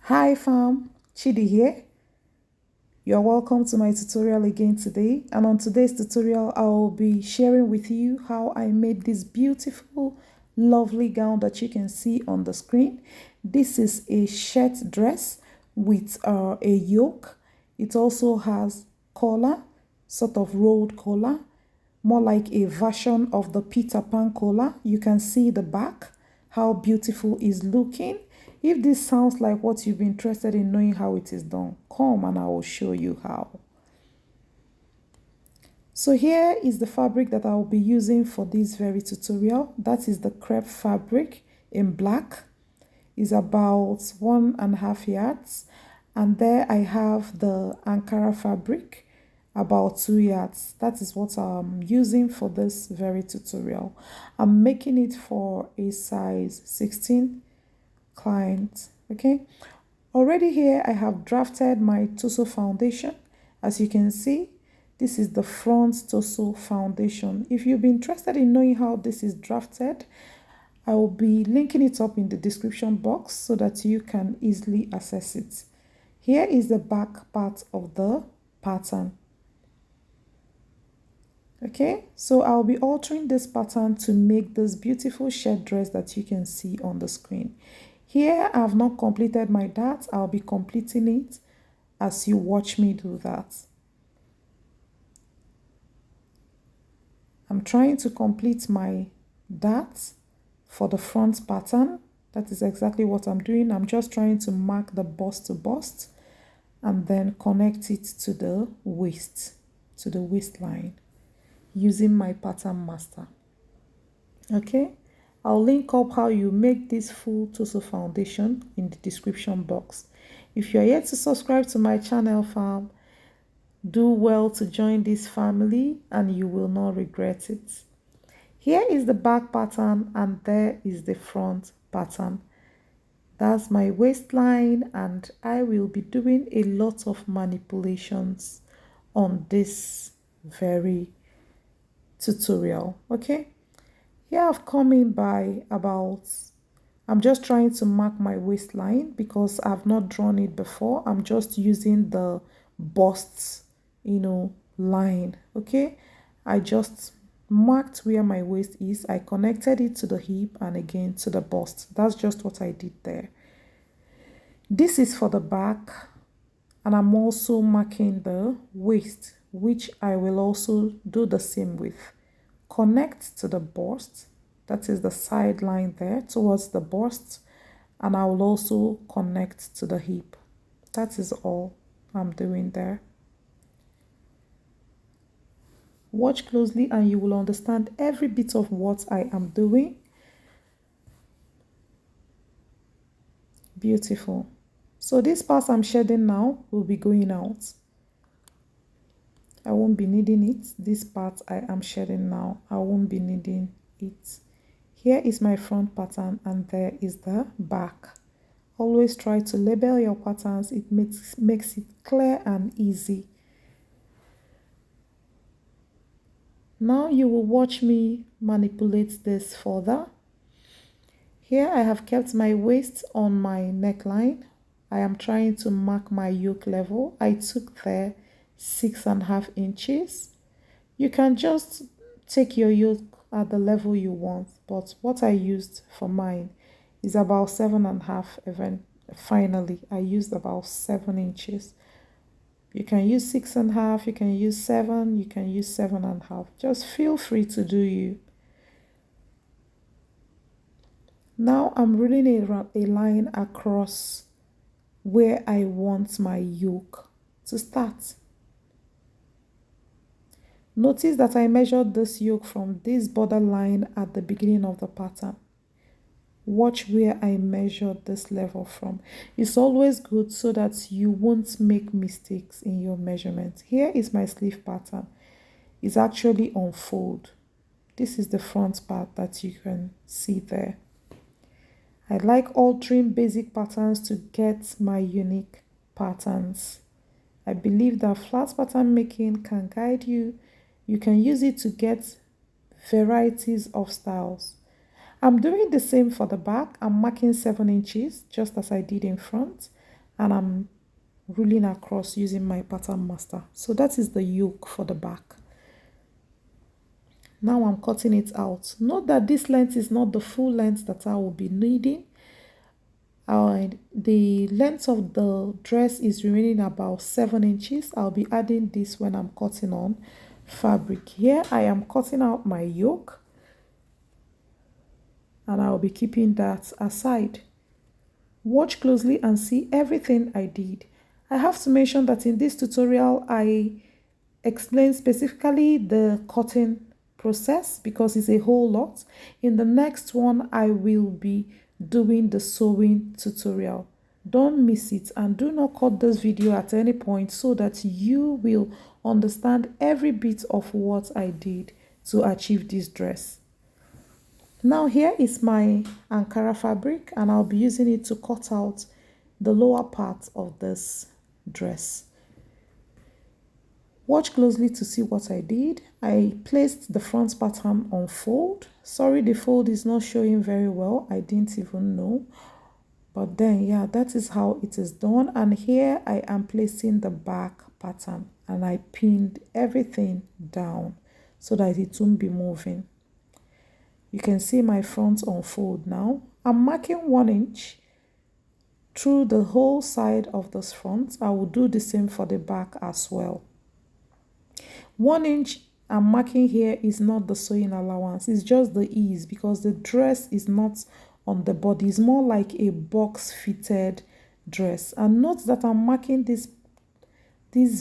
Hi fam, Chidi here. You're welcome to my tutorial again today, and on today's tutorial I will be sharing with you how I made this beautiful lovely gown that you can see on the screen. This is a shirt dress with a yoke. It also has collar, sort of rolled collar, more like a version of the Peterpan collar. You can see the back, how beautiful is looking. If this sounds like what you've been interested in knowing how it is done, come and I will show you how. So here is the fabric that I will be using for this very tutorial. That is the crepe fabric in black. Is about 1.5 yards, and there I have the Ankara fabric about 2 yards. That is what I'm using for this very tutorial. I'm making it for a size 16 client. Okay, already here I have drafted my torso foundation. As you can see, this is the front torso foundation. If you've been interested in knowing how this is drafted, I will be linking it up in the description box so that you can easily access it. Here is the back part of the pattern. Okay, so I'll be altering this pattern to make this beautiful shirt dress that you can see on the screen. Here I have not completed my dart. I'll be completing it as you watch me do that. I'm trying to complete my dart for the front pattern. That is exactly what I'm doing. I'm just trying to mark the bust to bust and then connect it to the waistline using my pattern master. Okay, I'll link up how you make this full torso foundation in the description box. If you're yet to subscribe to my channel, fam, do well to join this family and you will not regret it. Here is the back pattern and there is the front pattern. That's my waistline, and I will be doing a lot of manipulations on this very tutorial. Okay, here I've come in by about, I'm just trying to mark my waistline because I've not drawn it before. I'm just using the bust, line. Okay, I just marked where my waist is. I connected it to the hip and again to the bust. That's just what I did there. This is for the back, and I'm also marking the waist, which I will also do the same with. Connect to the bust, that is the side line there towards the bust, and I will also connect to the hip. That is all I'm doing there. Watch closely and you will understand every bit of what I am doing. Beautiful. So this part I'm shedding now will be going out. I won't be needing it. This part I am shedding now, I won't be needing it. Here is my front pattern and there is the back. Always try to label your patterns. It makes it clear and easy. Now you will watch me manipulate this further. Here I have kept my waist on my neckline. I am trying to mark my yoke level. I took there 6.5 inches. You can just take your yoke at the level you want, but what I used for mine is about 7.5. Finally, I used about 7 inches. You can use 6.5, you can use 7, you can use 7.5. Just feel free to do you. Now I'm rolling a line across where I want my yoke to start. Notice that I measured this yoke from this border line at the beginning of the pattern. Watch where I measured this level from. It's always good so that you won't make mistakes in your measurements. Here is my sleeve pattern. It's actually on fold. This is the front part that you can see there. I like altering basic patterns to get my unique patterns. I believe that flat pattern making can guide you. You can use it to get varieties of styles. I'm doing the same for the back. I'm marking 7 inches just as I did in front. and I'm ruling across using my pattern master. So that is the yoke for the back. Now I'm cutting it out. Note that this length is not the full length that I will be needing. The length of the dress is remaining about 7 inches. I'll be adding this when I'm cutting on fabric. Here I am cutting out my yoke, and I'll be keeping that aside. Watch closely and see everything I did. I have to mention that in this tutorial I explain specifically the cutting process because it's a whole lot. In the next one I will be doing the sewing tutorial. Don't miss it, and do not cut this video at any point so that you will understand every bit of what I did to achieve this dress. Now here is my Ankara fabric, and I'll be using it to cut out the lower part of this dress. Watch closely to see what I did. I placed the front pattern on fold. Sorry, the fold is not showing very well. I didn't even know. But then, yeah, that is how it is done. And here I am placing the back pattern, and I pinned everything down so that it won't be moving. You can see my front unfold now. I'm marking 1 inch through the whole side of this front. I will do the same for the back as well. 1 inch I'm marking here is not the sewing allowance, it's just the ease because the dress is not on the body. It's more like a box fitted dress. And note that I'm marking this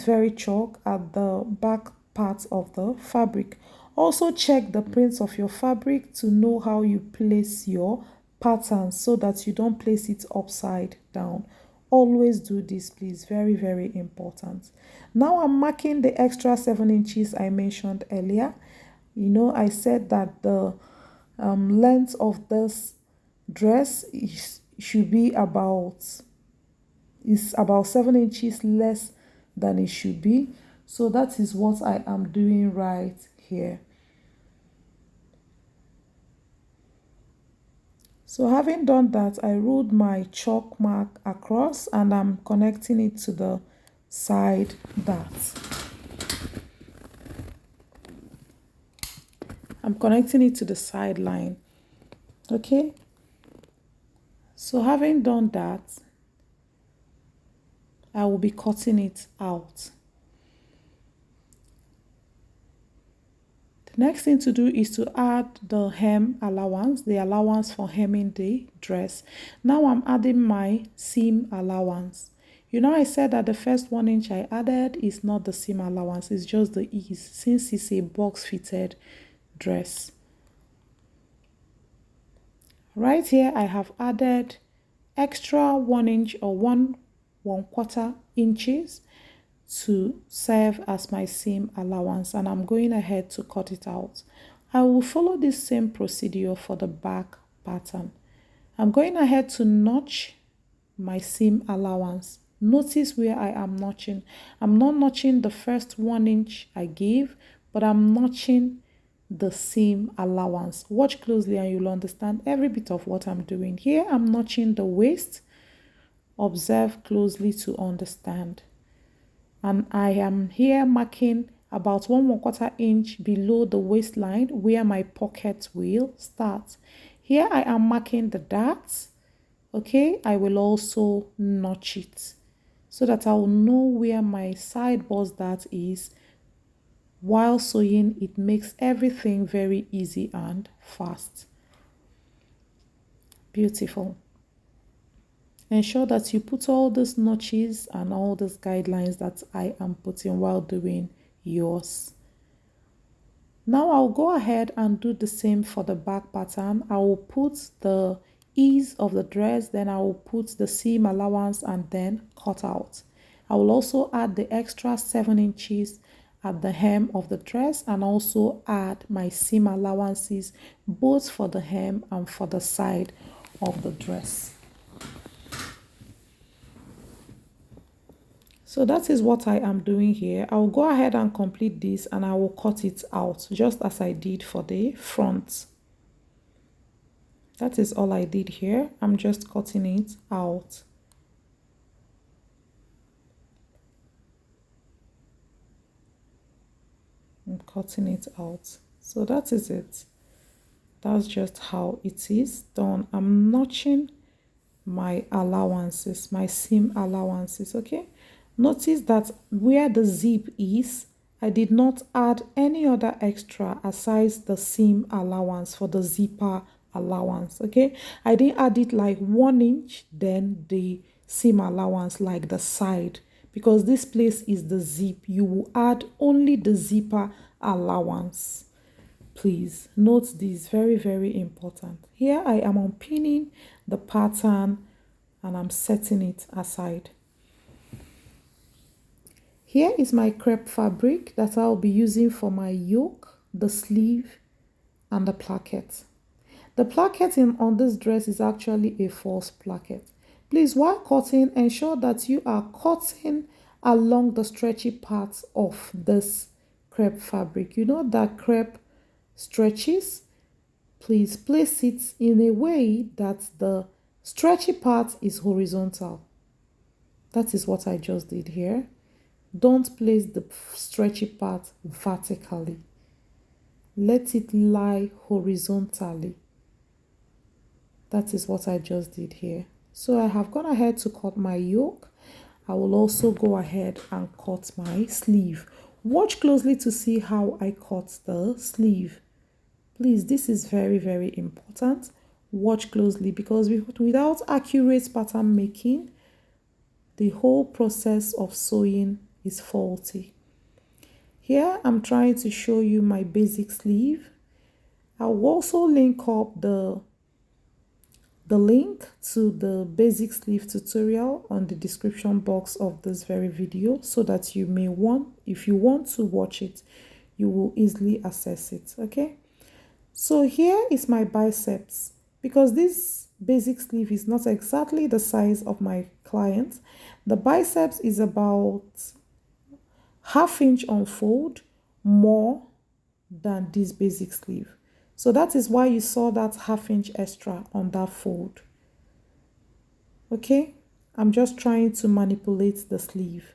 very chalk at the back part of the fabric. Also check the prints of your fabric to know how you place your pattern so that you don't place it upside down. Always do this, please. Very, very important. Now I'm marking the extra 7 inches I mentioned earlier. You know, I said that the length of this dress should be about 7 inches less than it should be. So that is what I am doing right here. So having done that, I ruled my chalk mark across, and I'm connecting it to the side dart. I'm connecting it to the side line. Okay. So having done that, I will be cutting it out. The next thing to do is to add the hem allowance, the allowance for hemming the dress. Now I'm adding my seam allowance. You know, I said that the first 1 inch I added is not the seam allowance, it's just the ease, since it's a box fitted dress. Right here I have added extra 1 inch or 1/4 inches to serve as my seam allowance, and I'm going ahead to cut it out. I will follow this same procedure for the back pattern. I'm going ahead to notch my seam allowance. Notice where I am notching. I'm not notching the first 1 inch I gave, but I'm notching the seam allowance. Watch closely and you'll understand every bit of what I'm doing. Here I'm notching the waist. Observe closely to understand. And I am here marking about 1/4 inch below the waistline where my pocket will start. Here I am marking the darts. Okay, I will also notch it so that I will know where my side bust dart is. While sewing, it makes everything very easy and fast. Beautiful. Ensure that you put all these notches and all these guidelines that I am putting while doing yours. Now I'll go ahead and do the same for the back pattern. I will put the ease of the dress, then I will put the seam allowance and then cut out. I will also add the extra 7 inches at the hem of the dress and also add my seam allowances both for the hem and for the side of the dress. So that is what I am doing here. I will go ahead and complete this and I will cut it out just as I did for the front. That is all I did here. I'm just cutting it out. cutting it out. So that is it. That's just how it is done. I'm notching my allowances, my seam allowances. Okay, notice that where the zip is, I did not add any other extra aside the seam allowance for the zipper allowance. Okay, I didn't add it like 1 inch then the seam allowance like the side, because this place is the zip. You will add only the zipper allowance. Please note this, very, very important. Here I am unpinning the pattern and I'm setting it aside. Here is my crepe fabric that I'll be using for my yoke, the sleeve, and the placket. The placket on this dress is actually a false placket. Please, while cutting, ensure that you are cutting along the stretchy parts of this crepe fabric. You know that crepe stretches. Please place it in a way that the stretchy part is horizontal. That is what I just did here. Don't place the stretchy part vertically. Let it lie horizontally. That is what I just did here. So I have gone ahead to cut my yoke. I will also go ahead and cut my sleeve. Watch closely to see how I cut the sleeve. Please, this is very, very important. Watch closely, because without accurate pattern making, the whole process of sewing is faulty. Here I'm trying to show you my basic sleeve. I'll also link up the link to the basic sleeve tutorial on the description box of this very video, so that you may if you want to watch it, you will easily access it. Okay, so here is my biceps. Because this basic sleeve is not exactly the size of my client, the biceps is about 1/2 inch unfold more than this basic sleeve. So that is why you saw that 1/2 inch extra on that fold. Okay, I'm just trying to manipulate the sleeve.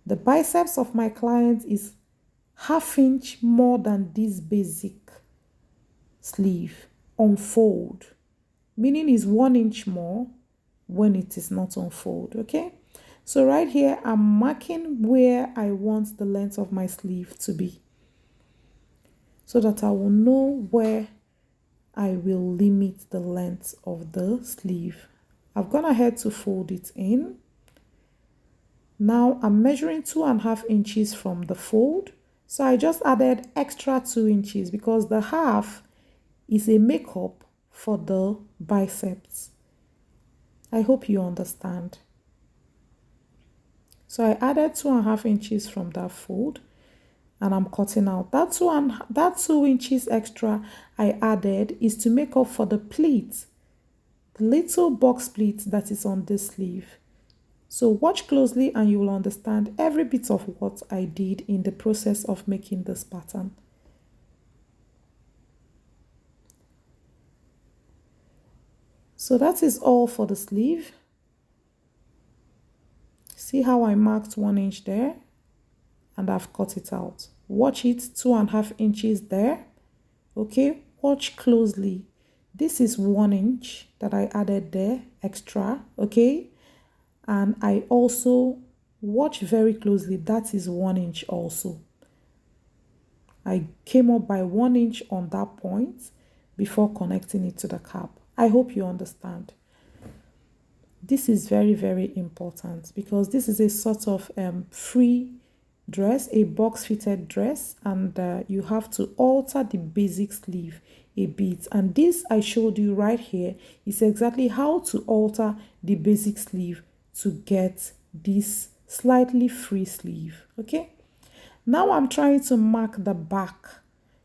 The biceps of my client is 1/2 inch more than this basic sleeve unfold, meaning is 1 inch more when it is not unfold. Okay, so right here I'm marking where I want the length of my sleeve to be, so that I will know where I will limit the length of the sleeve. I've gone ahead to fold it in. Now I'm measuring 2.5 inches from the fold, so I just added extra 2 inches because the half is a makeup for the biceps. I hope you understand. So I added 2.5 inches from that fold and I'm cutting out. That 2 inches extra I added is to make up for the pleat, the little box pleat that is on this sleeve. So watch closely and you will understand every bit of what I did in the process of making this pattern. So that is all for the sleeve. See how I marked 1 inch there and I've cut it out. Watch it, 2.5 inches there. Okay, watch closely. This is 1 inch that I added there extra. Okay, and I also watch very closely. That is 1 inch also. I came up by 1 inch on that point before connecting it to the cap. I hope you understand. This is very, very important because this is a sort of free dress, a box fitted dress, and you have to alter the basic sleeve a bit. And this I showed you right here is exactly how to alter the basic sleeve to get this slightly free sleeve. Okay, now I'm trying to mark the back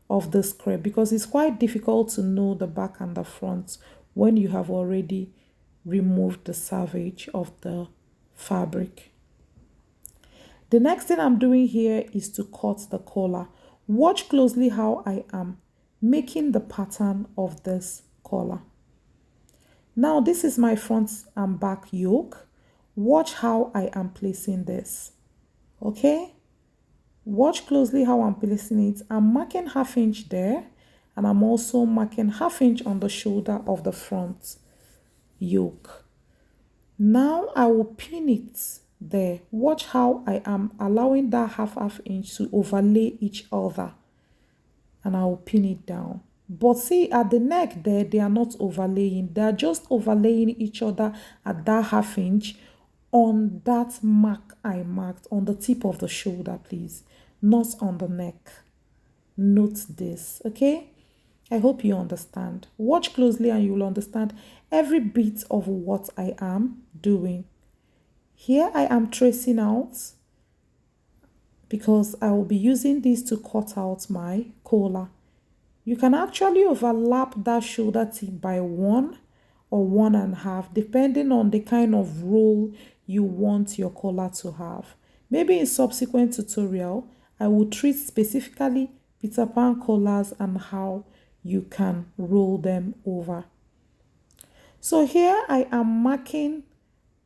of the square because it's quite difficult to know the back and the front when you have already removed the selvage of the fabric. The next thing I'm doing here is to cut the collar. Watch closely how I am making the pattern of this collar. Now this is my front and back yoke. Watch how I am placing this. Okay, Watch closely how I'm placing it. I'm marking 1/2 inch there, and I'm also marking 1/2 inch on the shoulder of the front yoke. Now I will pin it there. Watch how I am allowing that 1/2 inch to overlay each other, and I will pin it down. But see, at the neck there, they are not overlaying. They are just overlaying each other at that 1/2 inch on that mark I marked on the tip of the shoulder, please, not on the neck. Note this, okay? I hope you understand. Watch closely and you will understand every bit of what I am doing. Here I am tracing out because I will be using this to cut out my collar. You can actually overlap that shoulder tip by 1 or 1.5 depending on the kind of roll you want your collar to have. Maybe in subsequent tutorial, I will treat specifically Peterpan collars and how you can roll them over. So here I am marking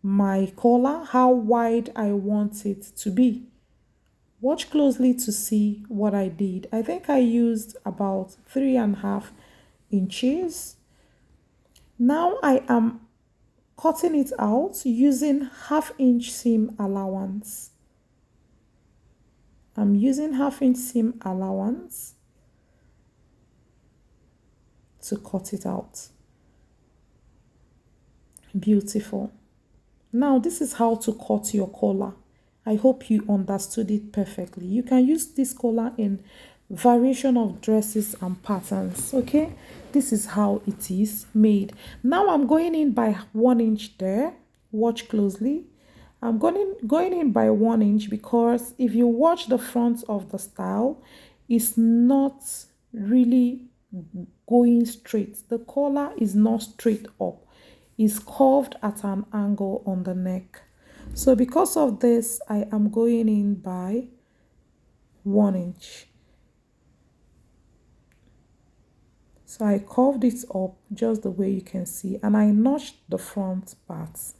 my collar, how wide I want it to be. Watch closely to see what I did. I think I used about 3.5 inches. Now I am cutting it out using 1/2 inch seam allowance. I'm using 1/2 inch seam allowance to cut it out. Beautiful. Now this is how to cut your collar. I hope you understood it perfectly. You can use this collar in variation of dresses and patterns, okay? This is how it is made. Now I'm going in by 1 inch there. Watch closely. I'm going in by 1 inch because if you watch the front of the style, it's not really going straight. The collar is not straight up. It's curved at an angle on the neck. So because of this, I am going in by 1 inch. So I curved it up just the way you can see, and I notched the front parts.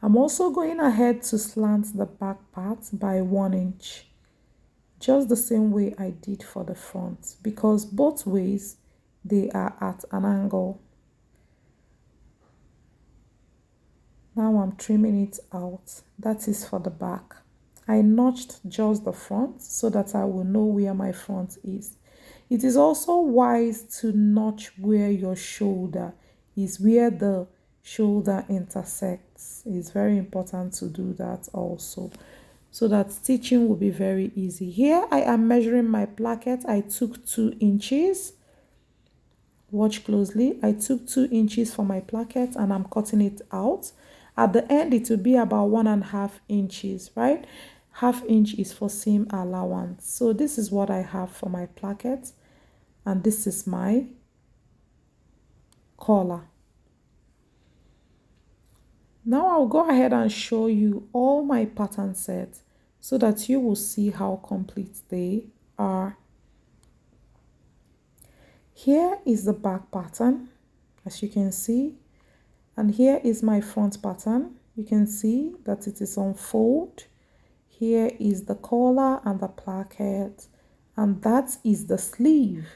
I'm also going ahead to slant the back part by 1 inch, just the same way I did for the front, because both ways they are at an angle. Now I'm trimming it out. That is for the back. I notched just the front so that I will know where my front is. It is also wise to notch where your shoulder is, where the shoulder intersects. It's very important to do that also, so that stitching will be very easy. Here I am measuring my placket. I took 2 inches. Watch closely. I took 2 inches for my placket and I'm cutting it out. At the end, it will be about 1.5 inches, right? 1/2 inch is for seam allowance. So this is what I have for my placket, and this is my collar. Now I'll go ahead and show you all my pattern sets so that you will see how complete they are. Here is the back pattern, as you can see, and here is my front pattern. You can see that it is on fold. Here is the collar and the placket, and that is the sleeve.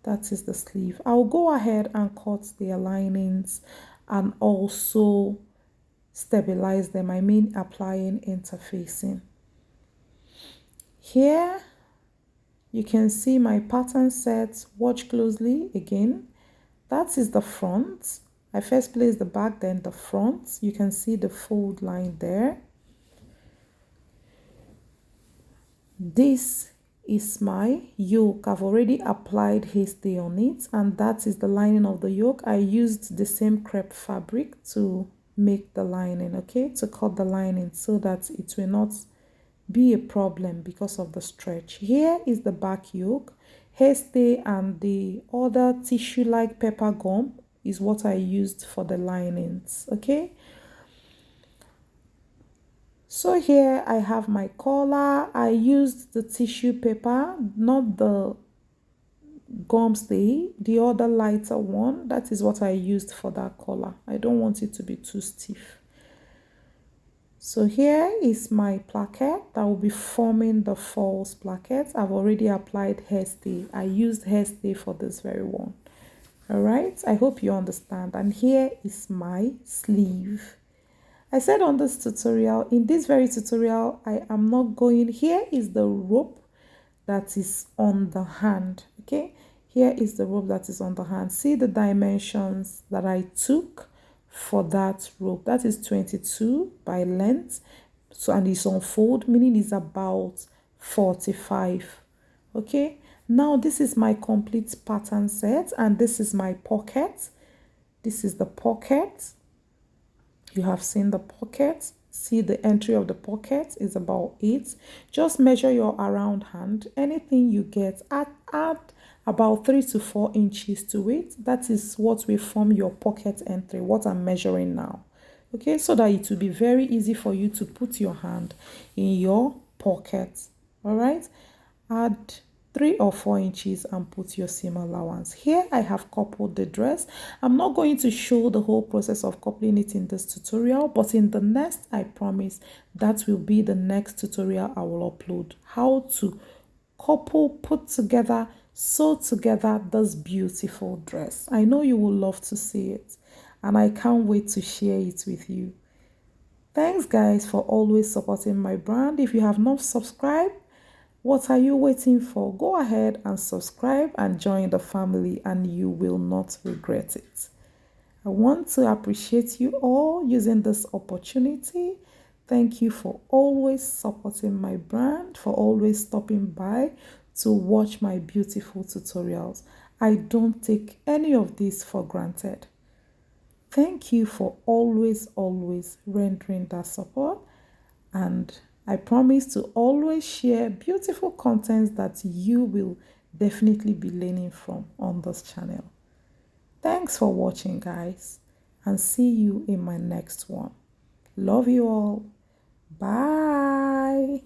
That is the sleeve. I'll go ahead and cut the linings and also stabilize them. I mean applying interfacing. Here you can see my pattern set. Watch closely again. That is the front. I first place the back, then the front. You can see the fold line there. This is my yoke. I've already applied haste on it, and that is the lining of the yoke. I used the same crepe fabric to make the lining, okay, to cut the lining so that it will not be a problem because of the stretch. Here is the back yoke. Haste and the other tissue like pepper gum is what I used for the linings, okay. So here I have my collar. I used the tissue paper, not the gum stay, the other lighter one. That is what I used for that collar. I don't want it to be too stiff. So here is my placket that will be forming the false placket. I've already applied hairstay. I used hairstay for this very one. All right, I hope you understand. And here is my sleeve. I said on this tutorial, in this very tutorial, I am not going, here is the rope that is on the hand, okay? Here is the rope that is on the hand. See the dimensions that I took for that rope. That is 22 by length. So, and it's on fold, meaning it's about 45, okay? Now, this is my complete pattern set, and this is my pocket. This is the pocket. You have seen the pocket. See the entry of the pocket is about 8. Just measure your around hand. Anything you get, add about 3 to 4 inches to it. That is what will form your pocket entry, what I'm measuring now. Okay, so that it will be very easy for you to put your hand in your pocket. All right, add 3 or 4 inches and put your seam allowance. Here I have coupled the dress. I'm not going to show the whole process of coupling it in this tutorial, but in the next, I promise that will be the next tutorial I will upload. How to couple, put together, sew together this beautiful dress. I know you will love to see it, and I can't wait to share it with you. Thanks guys for always supporting my brand. If you have not subscribed, what are you waiting for? Go ahead and subscribe and join the family, and you will not regret it. I want to appreciate you all using this opportunity. Thank you for always supporting my brand, for always stopping by to watch my beautiful tutorials. I don't take any of this for granted. Thank you for always rendering that support, and I promise to always share beautiful contents that you will definitely be learning from on this channel. Thanks for watching, guys, and see you in my next one. Love you all. Bye.